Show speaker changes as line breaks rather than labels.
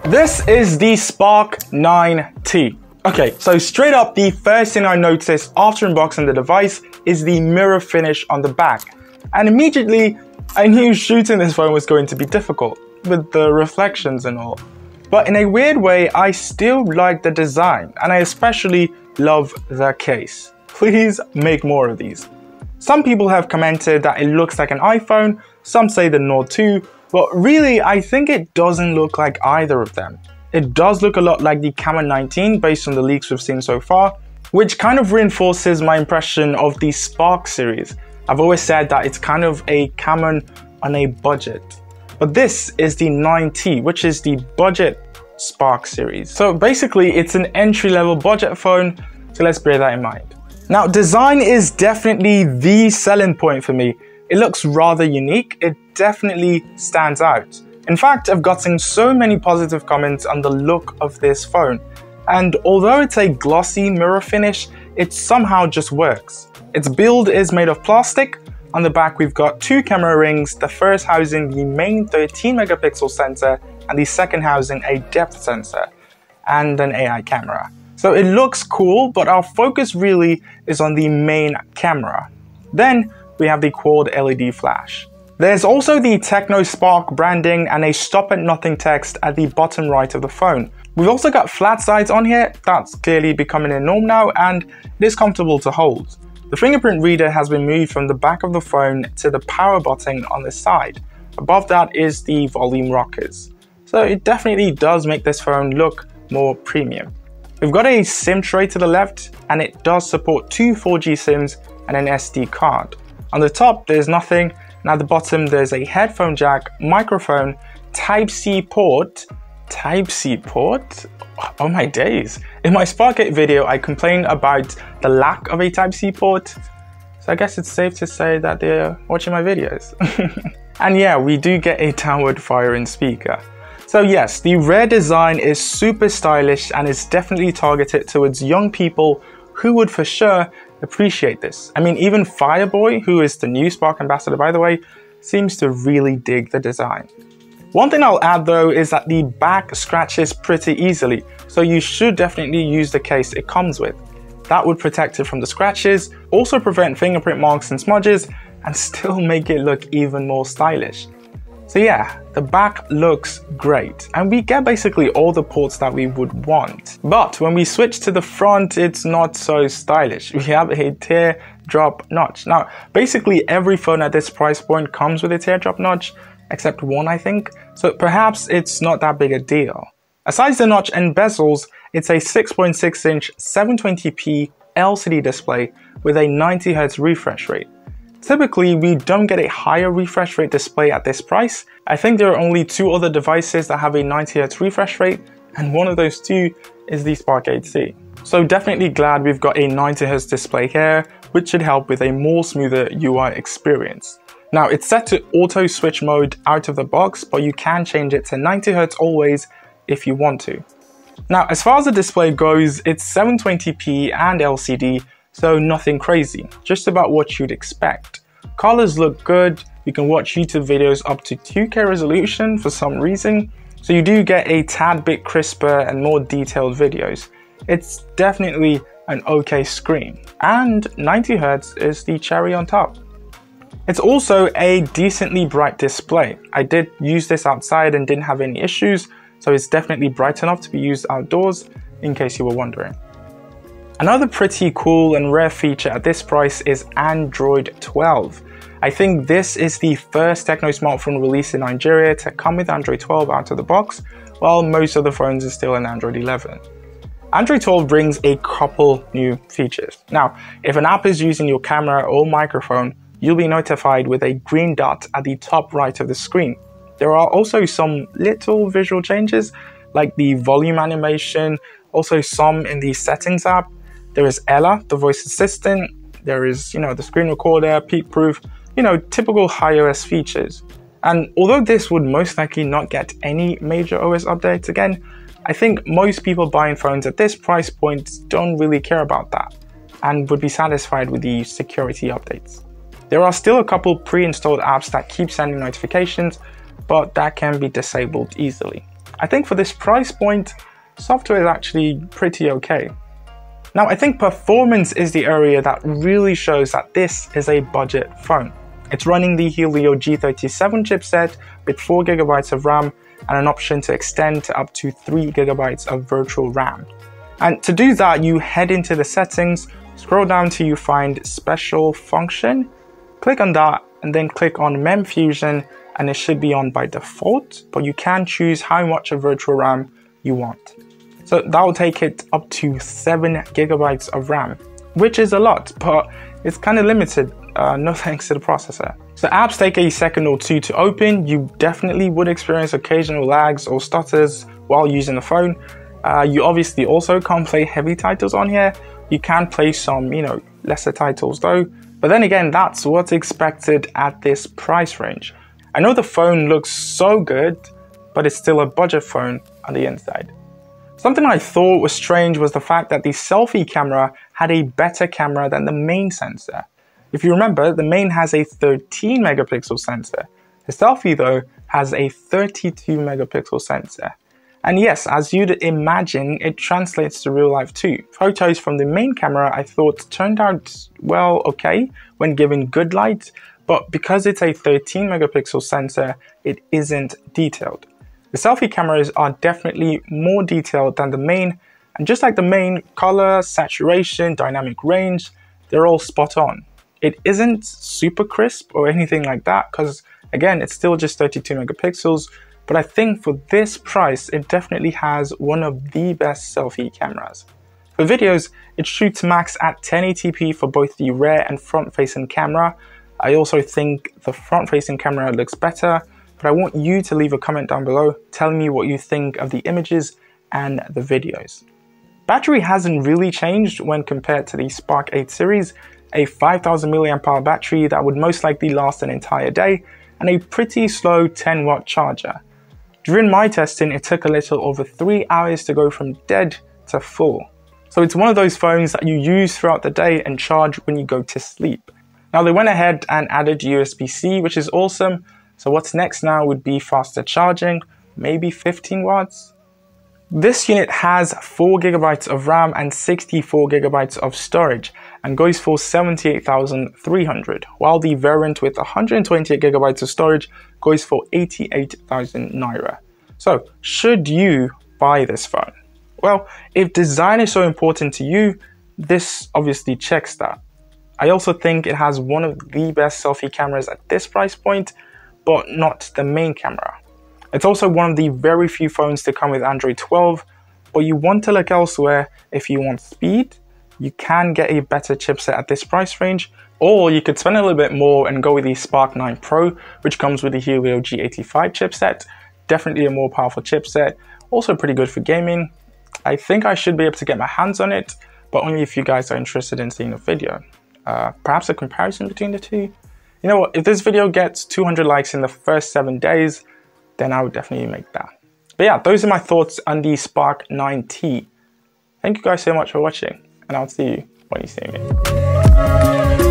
This is the Spark 9T. Okay, so straight up, the first thing I noticed after unboxing the device is the mirror finish on the back. And immediately, I knew shooting this phone was going to be difficult, with the reflections and all. But in a weird way, I still like the design, and I especially love the case. Please make more of these. Some people have commented that it looks like an iPhone, some say the Nord 2, but really I think it doesn't look like either of them. It does look a lot like the Camon 19 based on the leaks we've seen so far, which kind of reinforces my impression of the Spark series. I've always said that it's kind of a Camon on a budget. But this is the 9T, which is the budget Spark series. So basically it's an entry-level budget phone, so let's bear that in mind. Now, design is definitely the selling point for me. It looks rather unique, it definitely stands out. In fact, I've gotten so many positive comments on the look of this phone. And although it's a glossy mirror finish, it somehow just works. Its build is made of plastic. On the back we've got two camera rings, the first housing the main 13 megapixel sensor and the second housing a depth sensor and an AI camera. So it looks cool, but our focus really is on the main camera. Then we have the quad LED flash. There's also the Tecno Spark branding and a stop at nothing text at the bottom right of the phone. We've also got flat sides on here. That's clearly becoming a norm now, and it is comfortable to hold. The fingerprint reader has been moved from the back of the phone to the power button on the side. Above that is the volume rockers. So it definitely does make this phone look more premium. We've got a SIM tray to the left, and it does support two 4G SIMs and an SD card. On the top there's nothing, and at the bottom there's a headphone jack, microphone, Type-C port. Type-C port? Oh my days. In my Spark8 video I complained about the lack of a Type-C port, so I guess it's safe to say that they're watching my videos. And yeah, we do get a downward firing speaker. So yes, the rear design is super stylish and is definitely targeted towards young people who would for sure appreciate this. I mean, even Fireboy, who is the new Spark ambassador by the way, seems to really dig the design. One thing I'll add though is that the back scratches pretty easily, so you should definitely use the case it comes with. That would protect it from the scratches, also prevent fingerprint marks and smudges, and still make it look even more stylish. So yeah, the back looks great, and we get basically all the ports that we would want. But when we switch to the front, it's not so stylish. We have a teardrop notch. Now, basically every phone at this price point comes with a teardrop notch, except one I think, so perhaps it's not that big a deal. Aside the notch and bezels, it's a 6.6-inch 720p LCD display with a 90Hz refresh rate. Typically, we don't get a higher refresh rate display at this price. I think there are only two other devices that have a 90Hz refresh rate, and one of those two is the Spark 8C. So definitely glad we've got a 90Hz display here, which should help with a more smoother UI experience. Now, it's set to auto switch mode out of the box, but you can change it to 90Hz always if you want to. Now, as far as the display goes, it's 720p and LCD, so nothing crazy, just about what you'd expect. Colors look good, you can watch YouTube videos up to 2K resolution for some reason, so you do get a tad bit crisper and more detailed videos. It's definitely an okay screen, and 90Hz is the cherry on top. It's also a decently bright display. I did use this outside and didn't have any issues, so it's definitely bright enough to be used outdoors, in case you were wondering. Another pretty cool and rare feature at this price is Android 12. I think this is the first Tecno smartphone released in Nigeria to come with Android 12 out of the box, while most of the phones are still in Android 11. Android 12 brings a couple new features. Now, if an app is using your camera or microphone, you'll be notified with a green dot at the top right of the screen. There are also some little visual changes, like the volume animation, also some in the settings app. There is Ella, the voice assistant. There is, the screen recorder, peak proof, typical iOS features. And although this would most likely not get any major OS updates again, I think most people buying phones at this price point don't really care about that and would be satisfied with the security updates. There are still a couple pre-installed apps that keep sending notifications, but that can be disabled easily. I think for this price point, software is actually pretty okay. Now, I think performance is the area that really shows that this is a budget phone. It's running the Helio G37 chipset with 4GB of RAM and an option to extend to up to 3GB of virtual RAM. And to do that, you head into the settings, scroll down till you find special function, click on that, and then click on MemFusion, and it should be on by default, but you can choose how much of virtual RAM you want. So that will take it up to 7GB of RAM, which is a lot, but it's kind of limited, no thanks to the processor. So apps take a second or two to open. You definitely would experience occasional lags or stutters while using the phone. You obviously also can't play heavy titles on here. You can play some, lesser titles though. But then again, that's what's expected at this price range. I know the phone looks so good, but it's still a budget phone on the inside. Something I thought was strange was the fact that the selfie camera had a better camera than the main sensor. If you remember, the main has a 13 megapixel sensor. The selfie though has a 32 megapixel sensor. And yes, as you'd imagine, it translates to real life too. Photos from the main camera I thought turned out, well, okay, when given good light, but because it's a 13 megapixel sensor, it isn't detailed. The selfie cameras are definitely more detailed than the main, and just like the main, color, saturation, dynamic range, they're all spot on. It isn't super crisp or anything like that, because again, it's still just 32 megapixels, but I think for this price, it definitely has one of the best selfie cameras. For videos, it shoots max at 1080p for both the rear and front-facing camera. I also think the front-facing camera looks better, but I want you to leave a comment down below telling me what you think of the images and the videos. Battery hasn't really changed when compared to the Spark 8 series, a 5000 mAh battery that would most likely last an entire day, and a pretty slow 10-watt charger. During my testing, it took a little over 3 hours to go from dead to full. So it's one of those phones that you use throughout the day and charge when you go to sleep. Now they went ahead and added USB-C, which is awesome. So what's next now would be faster charging, maybe 15 watts. This unit has 4GB of RAM and 64GB of storage and goes for 78,300, while the variant with 128GB of storage goes for 88,000 Naira. So should you buy this phone? Well, if design is so important to you, this obviously checks that. I also think it has one of the best selfie cameras at this price point, but not the main camera. It's also one of the very few phones to come with Android 12, but you want to look elsewhere if you want speed. You can get a better chipset at this price range, or you could spend a little bit more and go with the Spark 9 Pro, which comes with the Helio G85 chipset. Definitely a more powerful chipset, also pretty good for gaming. I think I should be able to get my hands on it, but only if you guys are interested in seeing a video. Perhaps a comparison between the two. You know what, if this video gets 200 likes in the first 7 days, then I would definitely make that. But yeah, those are my thoughts on the Spark 9T. Thank you guys so much for watching, and I'll see you when you see me.